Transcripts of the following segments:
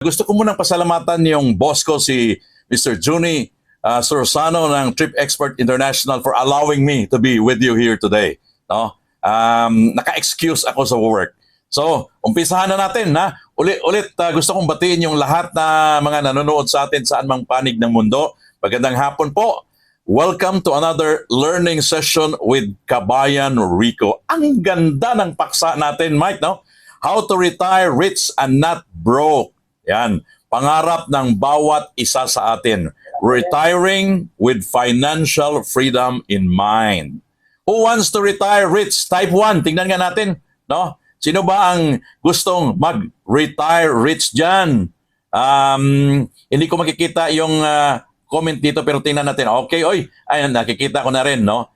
Gusto ko munang pasalamatan yung boss ko si Mr. Juni Sorosano ng Trip Expert International for allowing me to be with you here today. No? Naka-excuse ako sa work. So, umpisahan na natin. Ulit, gusto kong batiin yung lahat na mga nanonood sa atin saan mang panig ng mundo. Magandang hapon po. Welcome to another learning session with Kabayan Rico. Ang ganda ng paksa natin, Mike, no? How to retire rich and not broke. Yan, pangarap ng bawat isa sa atin. Retiring with financial freedom in mind. Who wants to retire rich? Type 1, tingnan nga natin. No? Sino ba ang gustong mag-retire rich dyan? Hindi ko makikita yung comment dito pero tingnan natin. Okay, ayan, nakikita ko na rin. No?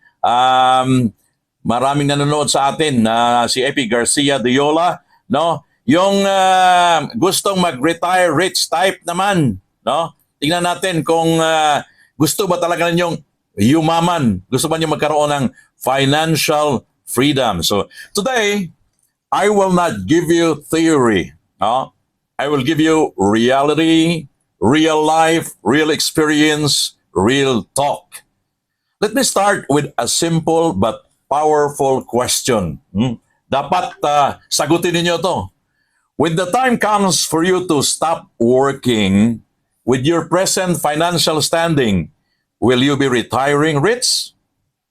Maraming nanonood sa atin. Si Epi Garcia Diola. No? Yung gustong mag-retire rich type naman, no? Tingnan natin kung gusto ba talaga ninyong yumaman, gusto ba niyo magkaroon ng financial freedom. So, today, I will not give you theory, no? I will give you reality, real life, real experience, real talk. Let me start with a simple but powerful question. Dapat sagutin niyo to. When the time comes for you to stop working with your present financial standing, will you be retiring rich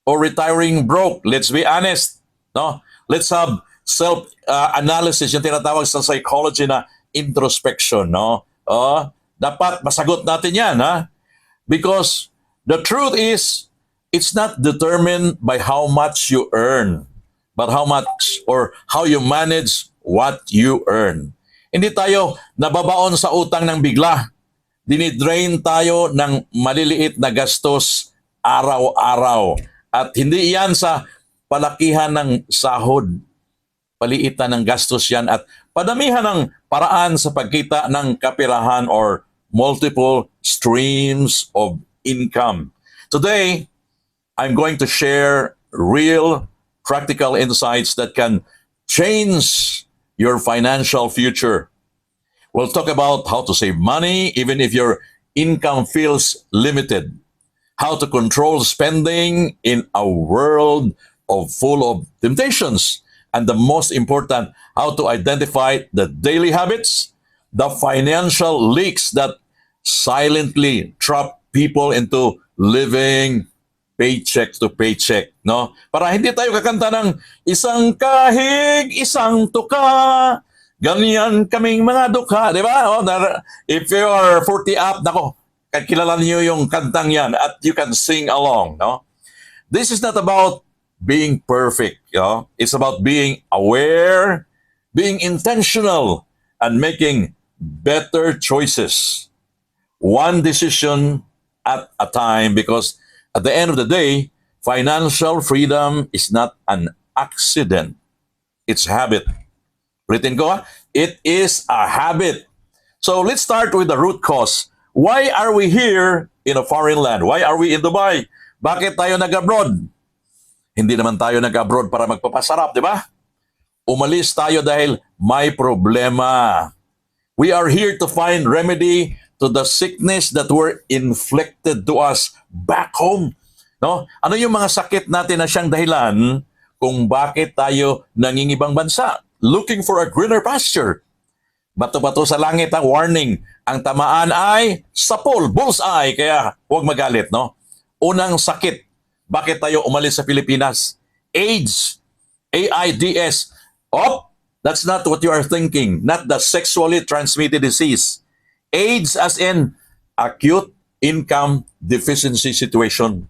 or retiring broke? Let's be honest. No? Let's have self-analysis, yung tinatawag sa psychology na introspection. No? Dapat masagot natin yan. Because the truth is, it's not determined by how much you earn, but how much or how you manage what you earn. Hindi tayo nababaon sa utang ng bigla. Dinidrain tayo ng maliliit na gastos araw-araw. At hindi yan sa palakihan ng sahod. Paliitan ng gastos yan at padamihan ng paraan sa pagkita ng kapirahan or multiple streams of income. Today, I'm going to share real practical insights that can change your financial future. We'll talk about how to save money even if your income feels limited, how to control spending in a world full of temptations, and the most important, how to identify the daily habits, the financial leaks that silently trap people into living paycheck to paycheck, no? Para hindi tayo kakanta ng isang kahig, isang tuka, ganyan kaming mga dukha, di ba? If you are 40 up, nako, kilala niyo yung kantang yan at you can sing along, no? This is not about being perfect, it's about being aware, being intentional, and making better choices. One decision at a time, because at the end of the day, financial freedom is not an accident. It's habit. Written ko, it is a habit. So let's start with the root cause. Why are we here in a foreign land? Why are we in Dubai? Bakit tayo nag-abroad? Hindi naman tayo nag-abroad para magpapasarap, di ba? Umalis tayo dahil may problema. We are here to find remedy to the sickness that were inflicted to us back home. No? Ano yung mga sakit natin na siyang dahilan kung bakit tayo nangingibang bansa? Looking for a greener pasture. Bato-bato sa langit ang warning. Ang tamaan ay sapol, bullseye, kaya huwag magalit, no? Unang sakit. Bakit tayo umalis sa Pilipinas? AIDS. AIDS. That's not what you are thinking. Not the sexually transmitted disease. AIDS as in acute income deficiency situation.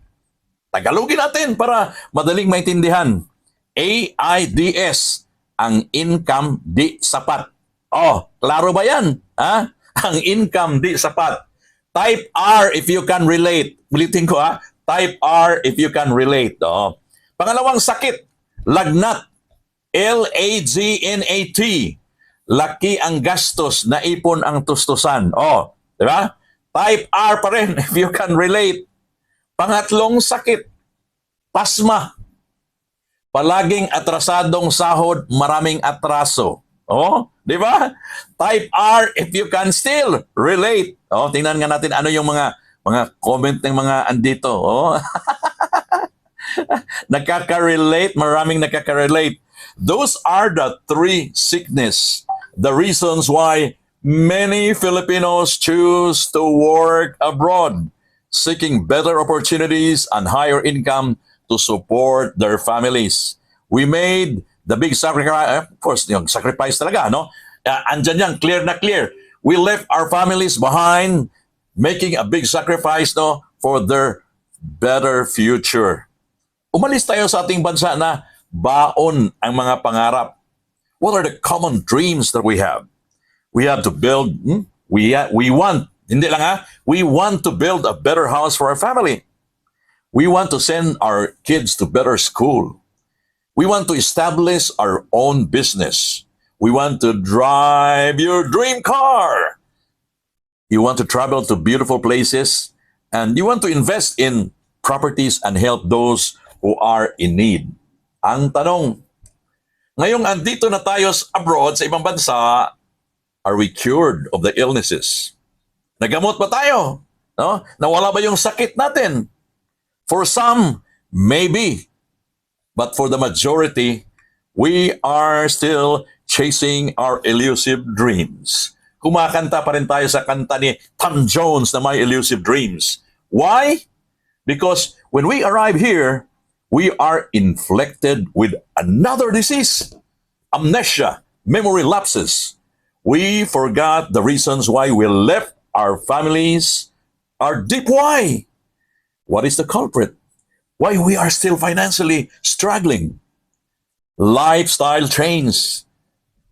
Tagalogin natin para madaling maintindihan. AIDS, ang income di sapat. Klaro ba yan? Ang income di sapat. Type R if you can relate. Ulitin ko Type R if you can relate. Pangalawang sakit, lagnat. Lagnat. Laki ang gastos, naipon ang tustusan. Di ba? Type R pa rin if you can relate. Pangatlong sakit, pasma. Palaging atrasadong sahod, maraming atraso. Oh, di ba? Type R if you can still relate. Oh, tingnan nga natin ano yung mga comment ng mga andito. Oh, nakaka-relate, maraming nakaka-relate. Those are the three sickness, the reasons why many Filipinos choose to work abroad, seeking better opportunities and higher income to support their families. We made the big sacrifice, of course, yung sacrifice talaga, no? Andyan yan, clear na clear. We left our families behind, making a big sacrifice, no, for their better future. Umalis tayo sa ating bansa na baon ang mga pangarap. What are the common dreams that we have? We have to build, we want, hindi lang ha, we want to build a better house for our family. We want to send our kids to better school. We want to establish our own business. We want to drive your dream car. You want to travel to beautiful places, and you want to invest in properties and help those who are in need. Ang tanong, ngayong andito na tayo abroad sa ibang bansa, are we cured of the illnesses? Nagamot ba tayo? No? Nawala ba yung sakit natin? For some, maybe. But for the majority, we are still chasing our elusive dreams. Kumakanta pa rin tayo sa kanta ni Tom Jones na My Elusive Dreams. Why? Because when we arrive here, we are inflicted with another disease, amnesia, memory lapses. We forgot the reasons why we left our families, our deep why. What is the culprit? Why we are still financially struggling? Lifestyle change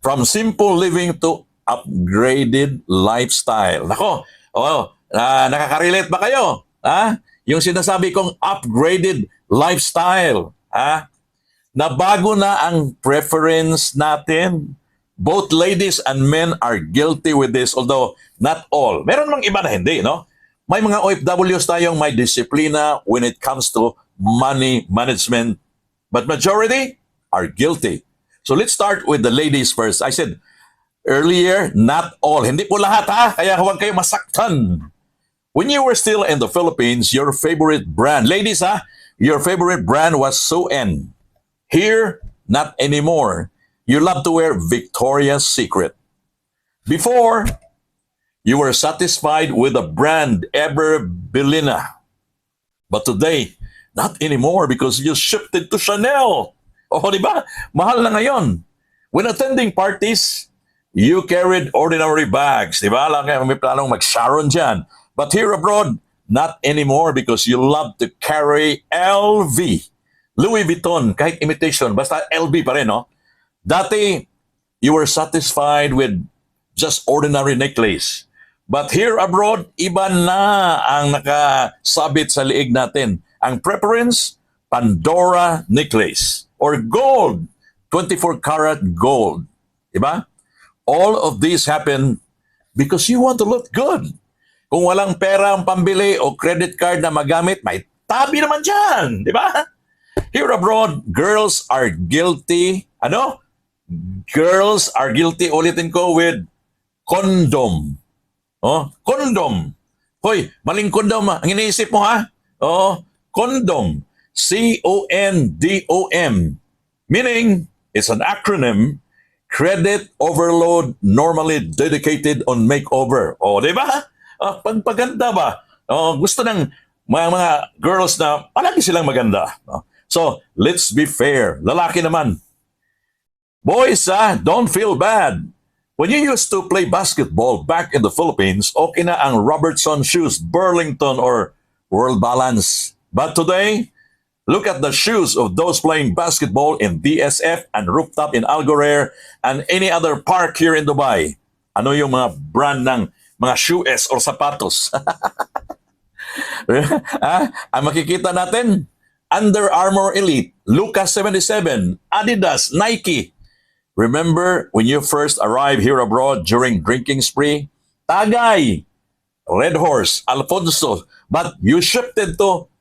from simple living to upgraded lifestyle. Nako, nakaka-relate ba kayo? Ha? Yung sinasabi kong upgraded lifestyle, nabago na ang preference natin. Both ladies and men are guilty with this, although not all. Meron mang iba na hindi, no? May mga OFWs tayong may disiplina when it comes to money management, but majority are guilty. So let's start with the ladies first. I said earlier, not all. Hindi po lahat, ha? Kaya huwag kayo masaktan. When you were still in the Philippines, your favorite brand, ladies, your favorite brand was Suen. Here, not anymore. You love to wear Victoria's Secret. Before, you were satisfied with the brand Ever Bellina. But today, not anymore because you shifted to Chanel. Oh, di ba? Mahal na ngayon. When attending parties, you carried ordinary bags. Di ba? Lang may planong mag-Sharon dyan. But here abroad, not anymore because you love to carry LV. Louis Vuitton, kahit imitation, basta LV pa rin, no? Dati, you were satisfied with just ordinary necklace. But here abroad, iba na ang nakasabit sa liig natin. Ang preference, Pandora necklace or gold, 24-karat gold. Diba? All of these happen because you want to look good. Kung walang pera ang pambili o credit card na magamit, may tabi naman dyan. Diba? Here abroad, girls are guilty. Ano? Girls are guilty, ulitin ko, with condom. Oh, condom. Hoy, maling condom. Ang iniisip mo, ha? Oh, condom. C-O-N-D-O-M. Meaning, it's an acronym, credit overload normally dedicated on makeover. Oh, di ba? Pagpaganda ba? Oh, gusto ng mga girls na palagi silang maganda. Oh. So, let's be fair. Lalaki naman. Boys, don't feel bad. When you used to play basketball back in the Philippines, okay na ang Robertson shoes, Burlington, or World Balance. But today, look at the shoes of those playing basketball in DSF and Rooftop in Algorer and any other park here in Dubai. Ano yung mga brand ng mga shoes or sapatos? Ang makikita natin, Under Armour Elite, Lucas 77, Adidas, Nike. Remember when you first arrived here abroad during drinking spree? Tagay, Red Horse, Alfonso. But you shifted to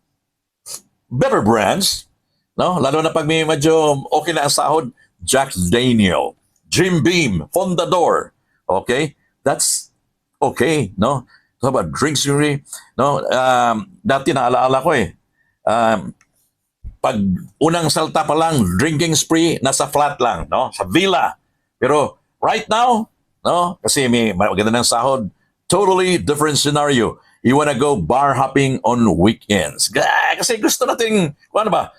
better brands, no? Lalo na pag may medyo okay na ang sahod, Jack Daniel, Jim Beam, Fondador. Okay? That's okay, no? So about drinks, no? Dati naalaala ko eh. Um, Pag unang salta pa lang, drinking spree, nasa flat lang, no? Sa villa. Pero right now, no? Kasi may maganda ng sahod, totally different scenario. You wanna go bar hopping on weekends. Kasi gusto nating, ano ba,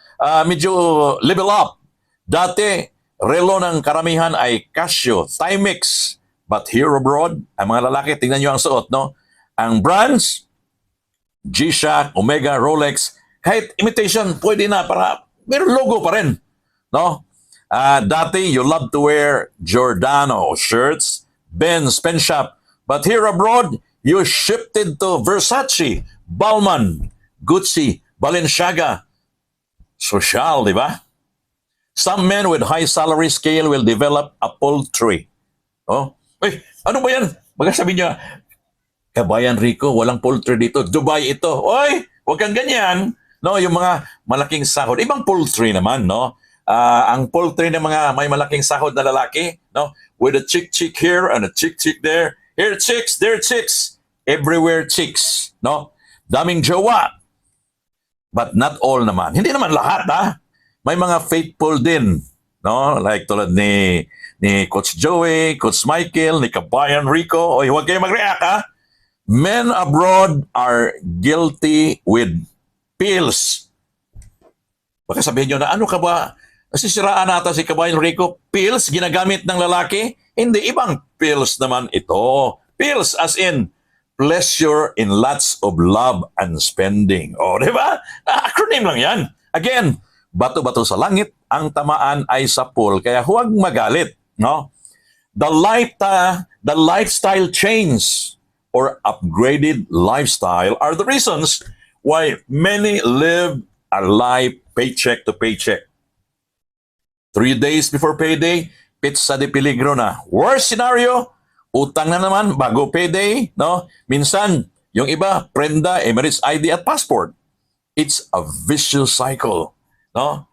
medyo level up. Dati, relo ng karamihan ay Casio, Timex. But here abroad, ang mga lalaki, tingnan nyo ang suot, no? Ang brands, G-Shock, Omega, Rolex, kahit imitation, pwede na para meron logo pa rin. No? Dati, you love to wear Giordano shirts, Benz, Pen Shop. But here abroad, you shifted to Versace, Balmain, Gucci, Balenciaga. Social, di ba? Some men with high salary scale will develop a poultry. Oh, ano ba yan? Baka sabihin niya, Kabayan Rico, walang poultry dito. Dubai ito. Oy, huwag kang ganyan. No, yung mga malaking sahod. Ibang poultry naman, no? Ang poultry ng mga may malaking sahod na lalaki, no? With a chick here and a chick there. Here chicks, there chicks. Everywhere chicks, no? Daming jowa. But not all naman. Hindi naman lahat, ha? May mga faithful din, no? Like tulad ni Coach Joey, Coach Michael, ni Kabayan Rico. Oy, huwag kayo mag-react, ha? Men abroad are guilty with pills. Baka sabihin nyo na, ano ka ba? Nasisiraan nata si Kabayan Rico. Pills ginagamit ng lalaki? Hindi, ibang pills naman ito. Pills as in pleasure in lots of love and spending. O, di ba? Acronym lang yan. Again, bato-bato sa langit, ang tamaan ay sa pool. Kaya huwag magalit. No? The lifestyle change or upgraded lifestyle are the reasons why many live a life paycheck to paycheck. 3 days before payday, pizza de peligro na. Worst scenario, utang na naman bago payday, no? Minsan, yung iba, prenda, Emirates ID at passport. It's a vicious cycle, no?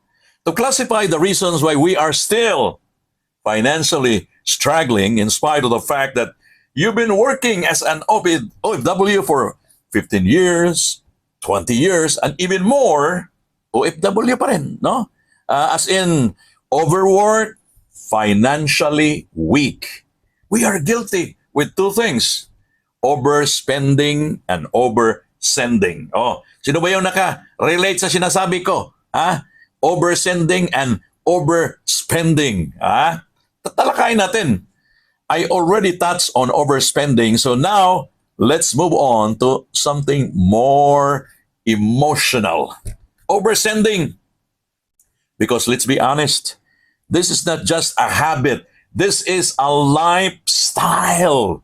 To classify the reasons why we are still financially struggling in spite of the fact that you've been working as an OFW for 15 years, 20 years, and even more, OFW pa rin, no? As in, overwork, financially weak. We are guilty with two things, overspending and oversending. Oh, sino ba yung naka-relate sa sinasabi ko? Ha? Oversending and overspending. Ha? Tatalakayin natin. I already touched on overspending, so now let's move on to something more emotional. Oversending. Because let's be honest, this is not just a habit. This is a lifestyle.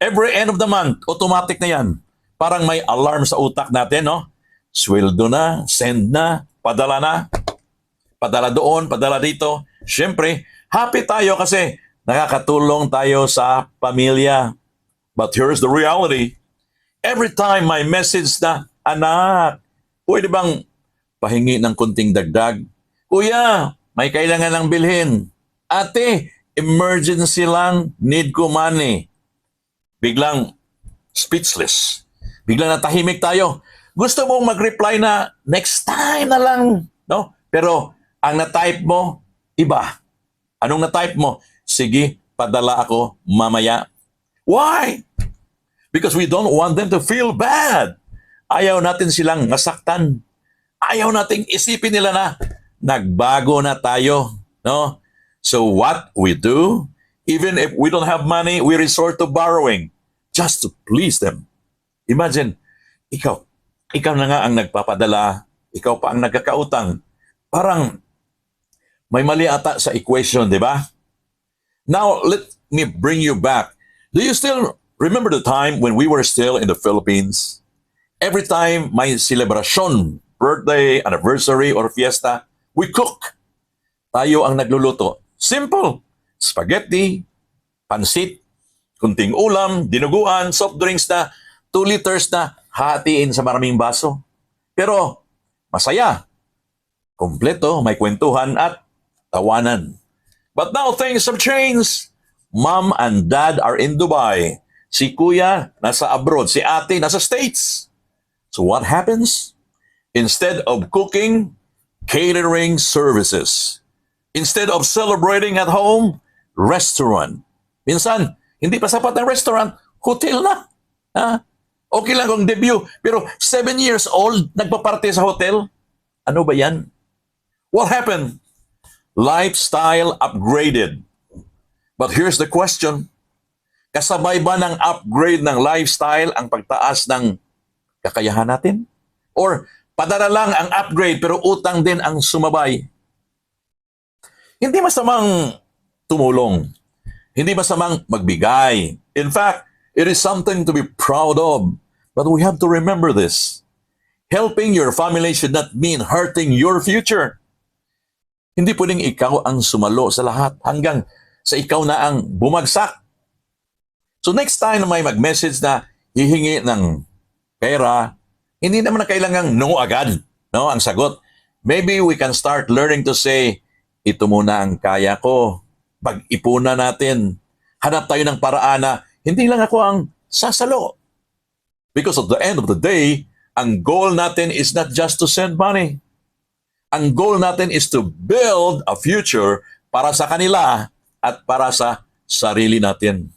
Every end of the month, automatic na yan. Parang may alarm sa utak natin, no? Sweldo na, send na, padala na, padala doon, padala dito. Siyempre, happy tayo kasi nakakatulong tayo sa pamilya. But here's the reality. Every time may message na, anak, pwede bang pahingi ng kunting dagdag? Kuya, may kailangan ng bilhin. Ate, emergency lang, need ko money. Biglang speechless. Biglang natahimik tayo. Gusto mong mag-reply na next time na lang, no? Pero ang na-type mo, iba. Anong na-type mo? Sige, padala ako mamaya. Why? Because we don't want them to feel bad. Ayaw natin silang masaktan. Ayaw nating isipin nila na nagbago na tayo, no? So what we do, even if we don't have money, we resort to borrowing just to please them. Imagine, ikaw na nga ang nagpapadala, ikaw pa ang nagkakautang. Parang may mali ata sa equation, di ba? Now, let me bring you back. Do you still remember the time when we were still in the Philippines? Every time may celebration, birthday, anniversary, or fiesta, we cook. Tayo ang nagluluto. Simple. Spaghetti, pansit, kunting ulam, dinuguan, soft drinks na, 2 liters na, hatiin sa maraming baso. Pero, masaya. Kompleto, may kwentuhan at tawanan. But now things have changed. Mom and dad are in Dubai. Si kuya nasa abroad. Si ate nasa States. So what happens? Instead of cooking, catering services. Instead of celebrating at home, restaurant. Minsan, hindi pa sapat ng restaurant, hotel na. Ha? Okay lang kung debut, pero 7 years old, nagpaparte sa hotel. Ano ba yan? What happened? Lifestyle upgraded. But here's the question. Kasabay ba ng upgrade ng lifestyle ang pagtaas ng kakayahan natin? Or padala lang ang upgrade pero utang din ang sumabay? Hindi masamang tumulong. Hindi masamang magbigay. In fact, it is something to be proud of. But we have to remember this. Helping your family should not mean hurting your future. Hindi pwedeng ikaw ang sumalo sa lahat hanggang sa ikaw na ang bumagsak. So next time na may mag-message na hihingi ng pera, hindi naman na kailangang no agad, no, ang sagot. Maybe we can start learning to say, ito muna ang kaya ko. Pag-ipunan natin. Hanap tayo ng paraan na hindi lang ako ang sasalo. Because at the end of the day, ang goal natin is not just to send money. Ang goal natin is to build a future para sa kanila at para sa sarili natin.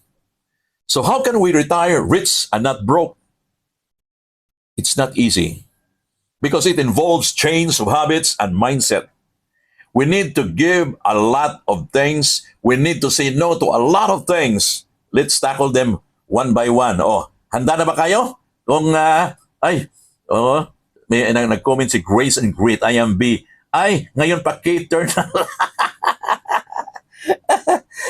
So how can we retire rich and not broke? It's not easy because it involves change of habits and mindset. We need to give a lot of things. We need to say no to a lot of things. Let's tackle them one by one. Oh, handa na ba kayo? Kung, may nag-comment si Grace and Grit, IMB. Ay, ngayon pa cater na.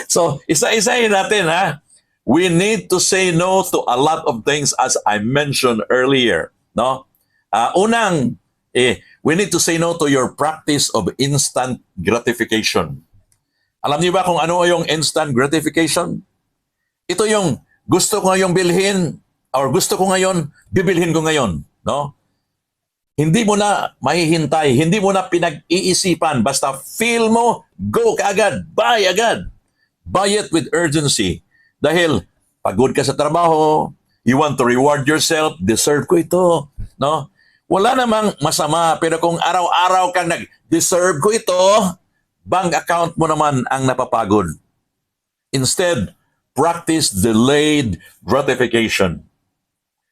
So, isa-isahin natin, ha? We need to say no to a lot of things as I mentioned earlier. No? We need to say no to your practice of instant gratification. Alam niyo ba kung ano yung instant gratification? Ito yung gusto ko ngayong bilhin or gusto ko ngayon, bibilhin ko ngayon. No? Hindi mo na mahihintay, hindi mo na pinag-iisipan. Basta feel mo, go kaagad, buy agad. Buy it with urgency. Dahil pagod ka sa trabaho, you want to reward yourself, deserve ko ito. No? Wala namang masama, pero kung araw-araw kang nag-deserve ko ito, bank account mo naman ang napapagod. Instead, practice delayed gratification.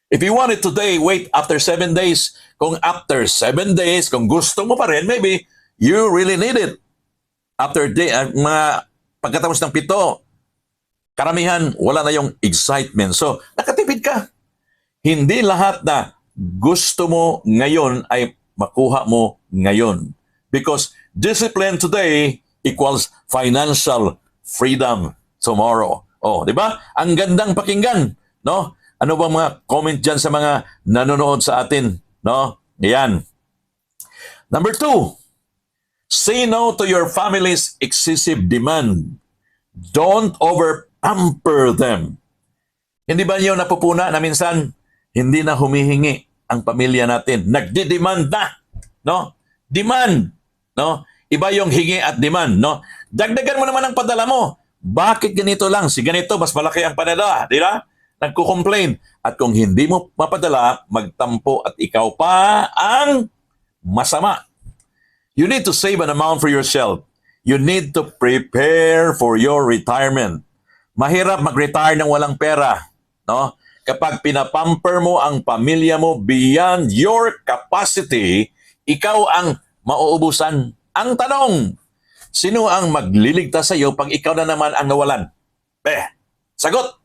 If you want it today, wait after 7 days. Kung after 7 days, kung gusto mo pa rin, maybe you really need it. After pagkatapos ng 7, karamihan, wala na yung excitement. So, nakatipid ka. Hindi lahat na gusto mo ngayon ay makuha mo ngayon. Because discipline today equals financial freedom tomorrow. Oh, di ba? Ang gandang pakinggan, no? Ano ba mga comment dyan sa mga nanonood sa atin, no? Yan. Number 2, say no to your family's excessive demand. Don't over-pamper them. Hindi ba niyo napupuna na minsan hindi na humihingi ang pamilya natin? Nagdi-demand na, no? Demand, no? Iba yung hingi at demand, no? Dagdagan mo naman ang padala mo. Bakit ganito lang? Si ganito, mas malaki ang padala, di ba? Nagko-complain. At kung hindi mo mapadala, magtampo at ikaw pa ang masama. You need to save an amount for yourself. You need to prepare for your retirement. Mahirap mag-retire ng walang pera, no? Kapag pinapamper mo ang pamilya mo beyond your capacity, ikaw ang mauubusan. Ang tanong, sino ang magliligtas sa iyo pag ikaw na naman ang nawalan? Sagot!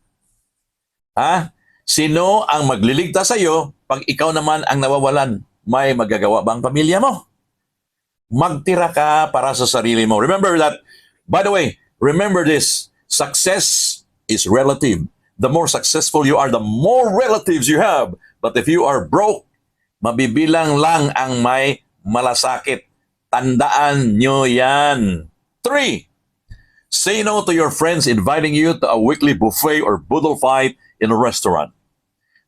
Ha? Sino ang magliligtas sa iyo pag ikaw naman ang nawawalan? May magagawa ba ang pamilya mo? Magtira ka para sa sarili mo. Remember that, by the way, remember this, success is relative. The more successful you are, the more relatives you have. But if you are broke, mabibilang lang ang may malasakit. Tandaan nyo yan. 3, say no to your friends inviting you to a weekly buffet or boodle fight in a restaurant.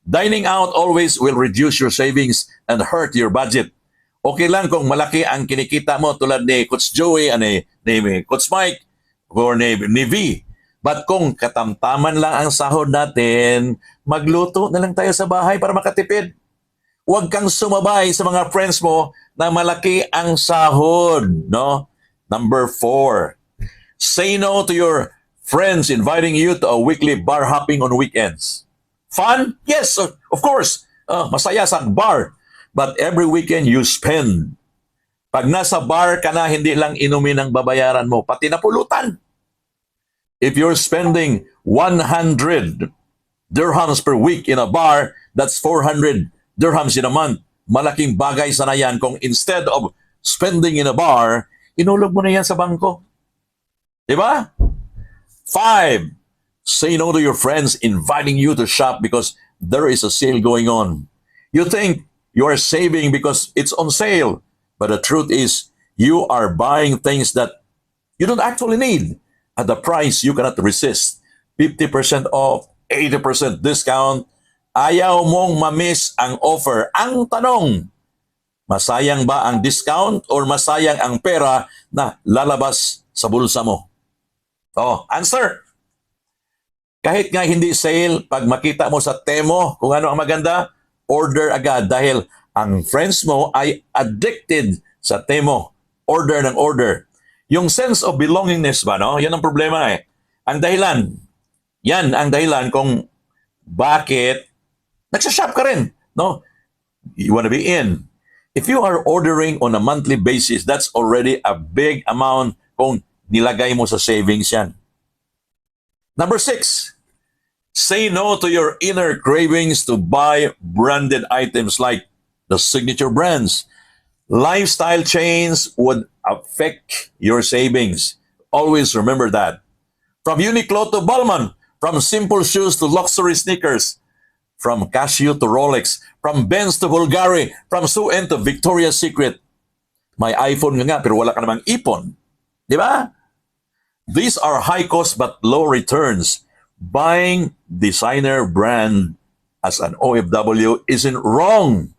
Dining out always will reduce your savings and hurt your budget. Okay lang kung malaki ang kinikita mo tulad ni Coach Joey, ni Coach Mike. or ni V. But kung katamtaman lang ang sahod natin, magluto na lang tayo sa bahay para makatipid. Huwag kang sumabay sa mga friends mo na malaki ang sahod, no? Number 4, say no to your friends inviting you to a weekly bar hopping on weekends. Fun? Yes, of course. Masaya sa bar. But every weekend you spend. Pag nasa bar ka na, hindi lang inumin ang babayaran mo, pati na pulutan. If you're spending 100 dirhams per week in a bar, that's 400 dirhams in a month. Malaking bagay sana yan kung instead of spending in a bar, inulog mo na yan sa bangko. Diba? 5, say no to your friends inviting you to shop because there is a sale going on. You think you are saving because it's on sale, but the truth is you are buying things that you don't actually need at the price you cannot resist. 50% off, 80% discount. Ayaw mong ma-miss ang offer. Ang tanong, masayang ba ang discount or masayang ang pera na lalabas sa bulsa mo? Answer. Kahit nga hindi sale, pag makita mo sa Temo kung ano ang maganda, order agad dahil ang friends mo ay addicted sa Temo. Order ng order. Yung sense of belongingness ba, no? Yan ang problema eh. Ang dahilan, yan ang dahilan kung bakit nagsashop ka rin, no? You want to be in. If you are ordering on a monthly basis, that's already a big amount kung nilagay mo sa savings yan. Number 6, say no to your inner cravings to buy branded items like the signature brands. Lifestyle change would affect your savings. Always remember that. From Uniqlo to Balmain, from simple shoes to luxury sneakers, from Casio to Rolex, from Benz to Bulgari, from Suen to Victoria's Secret. May iPhone nga pero wala ka namang ipon. Di ba? These are high cost but low returns. Buying designer brand as an OFW isn't wrong,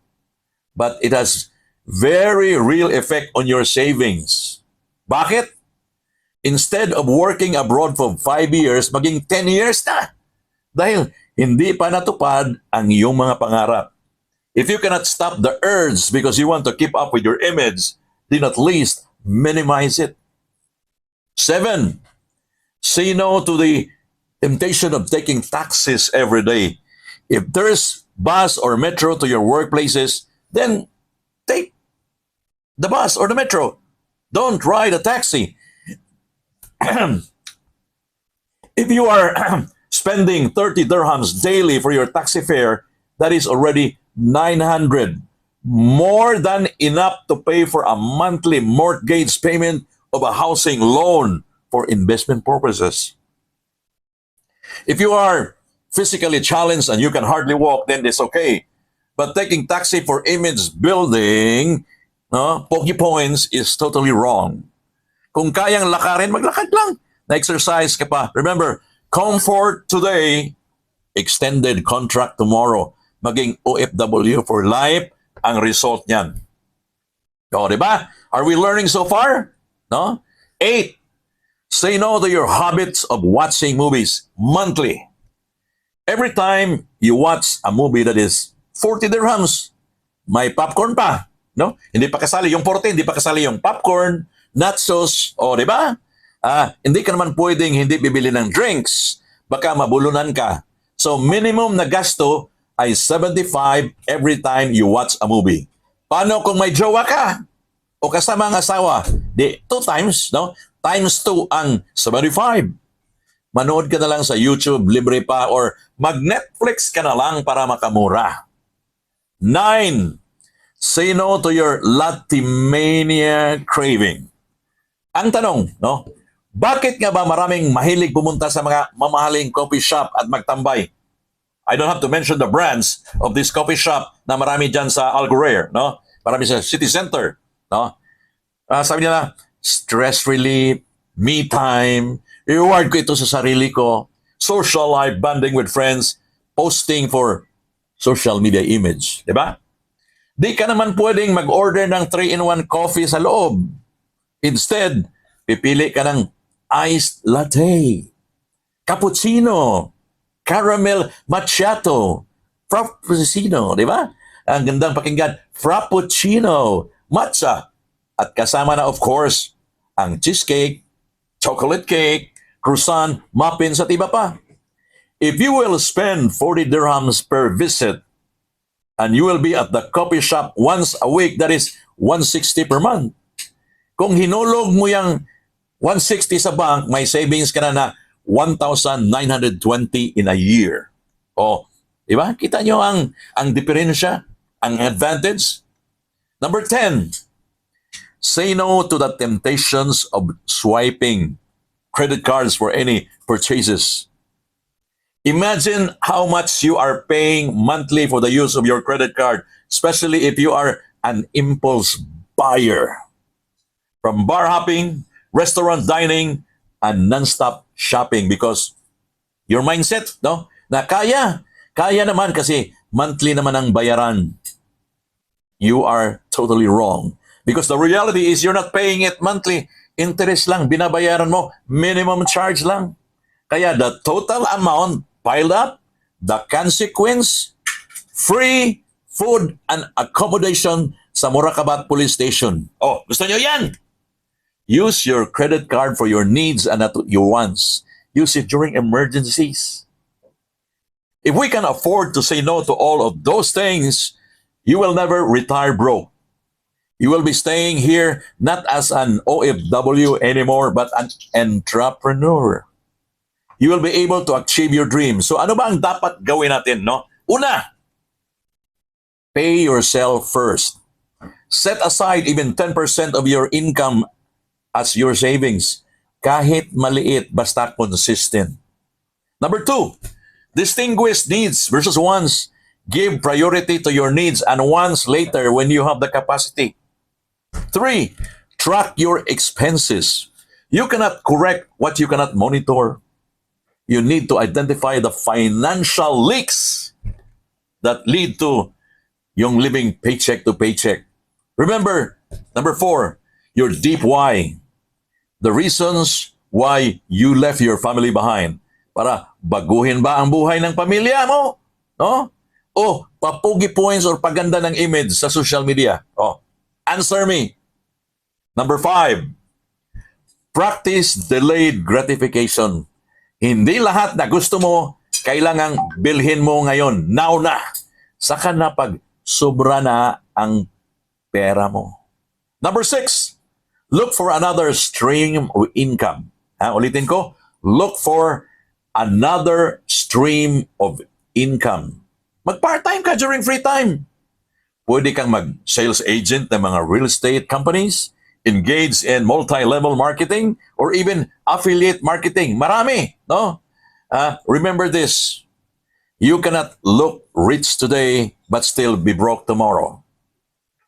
but it has very real effect on your savings. Bakit? Instead of working abroad for 5 years, maging 10 years na. Dahil hindi pa natupad ang iyong mga pangarap. If you cannot stop the urge because you want to keep up with your image, then at least minimize it. 7, say no to the temptation of taking taxis every day. If there's bus or metro to your workplaces, then take the bus or the metro. Don't ride a taxi. If you are spending 30 dirhams daily for your taxi fare, that is already 900. More than enough to pay for a monthly mortgage payment of a housing loan for investment purposes. If you are physically challenged and you can hardly walk, then it's okay. But taking taxi for image building, pogi points, is totally wrong. Kung kayang lakarin, maglakad lang. Na-exercise ka pa. Remember, comfort today, extended contract tomorrow. Maging OFW for life ang result niyan. Diba? Are we learning so far? No? 8, say no to your habits of watching movies monthly. Every time you watch a movie that is 40 dirhams, may popcorn pa. No? Hindi pa kasali yung 40, hindi pa kasali yung popcorn, nachos, di ba? Hindi ka naman pwedeng hindi bibili ng drinks. Baka mabulunan ka. So minimum na gasto ay 75 every time you watch a movie. Paano kung may jowa ka? O kasama ang asawa? Di, 2 times, no? Times 2 ang 75. Manood ka na lang sa YouTube, libre pa, or mag-Netflix ka na lang para makamura. 9, say no to your Latimania craving. Ang tanong, no? Bakit nga ba maraming mahilig pumunta sa mga mamahaling coffee shop at magtambay? I don't have to mention the brands of this coffee shop na marami dyan sa Al Ghurair, no? Marami sa City Center, no? Sabi nila, stress relief, me time, reward ko ito sa sarili ko, social life, bonding with friends, posting for social media image. Diba? Di ka naman pwedeng mag-order ng 3-in-1 coffee sa loob. Instead, pipili ka ng iced latte, cappuccino, caramel macchiato, frappuccino, di ba? Ang gandang pakinggan, frappuccino, matcha, at kasama na of course, ang cheesecake, chocolate cake, croissant, muffins at iba pa. If you will spend 40 dirhams per visit and you will be at the coffee shop once a week, that is 160 per month. Kung hinulog mo yung 160 sa bank, may savings ka na 1,920 in a year. Oh, di ba? Kita nyo ang diferensya, ang advantage. Number 10, say no to the temptations of swiping credit cards for any purchases. Imagine how much you are paying monthly for the use of your credit card, especially if you are an impulse buyer. From bar hopping, restaurant dining, and non-stop shopping because your mindset, no? Na kaya naman kasi monthly naman ang bayaran. You are totally wrong. Because the reality is you're not paying it monthly. Interest lang, binabayaran mo, minimum charge lang. Kaya the total amount piled up, the consequence, free food and accommodation sa Murakabat Police Station. Oh, gusto nyo yan? Use your credit card for your needs and not your wants. Use it during emergencies. If we can afford to say no to all of those things, you will never retire broke. You will be staying here not as an OFW anymore, but an entrepreneur. You will be able to achieve your dreams. So ano ba ang dapat gawin natin, no? Una, pay yourself first. Set aside even 10% of your income as your savings. Kahit maliit, basta consistent. Number 2, distinguish needs versus wants. Give priority to your needs and wants later when you have the capacity. 3, track your expenses. You cannot correct what you cannot monitor. You need to identify the financial leaks that lead to yung living paycheck to paycheck. Remember, number 4, your deep why. The reasons why you left your family behind. Para baguhin ba ang buhay ng pamilya mo? No? O papugi points or paganda ng image sa social media? Oh, answer me. Number 5, practice delayed gratification. Hindi lahat na gusto mo, kailangang bilhin mo ngayon, now na. Saka na pag sobra na ang pera mo. Number 6, look for another stream of income. Ulitin ko, look for another stream of income. Mag-part-time ka during free time. Pwede kang mag-sales agent ng mga real estate companies, engage in multi-level marketing, or even affiliate marketing. Marami, no? Remember this. You cannot look rich today but still be broke tomorrow.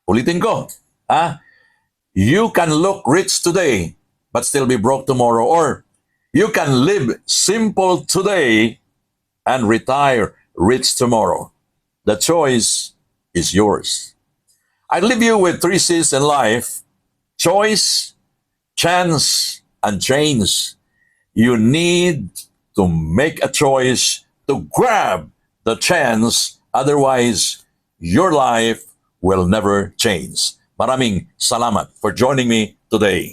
Ulitin ko. You can look rich today but still be broke tomorrow. Or you can live simple today and retire rich tomorrow. The choice is yours. I leave you with 3 C's in life: choice, chance, and change. You need to make a choice to grab the chance. Otherwise, your life will never change. Maraming salamat for joining me today.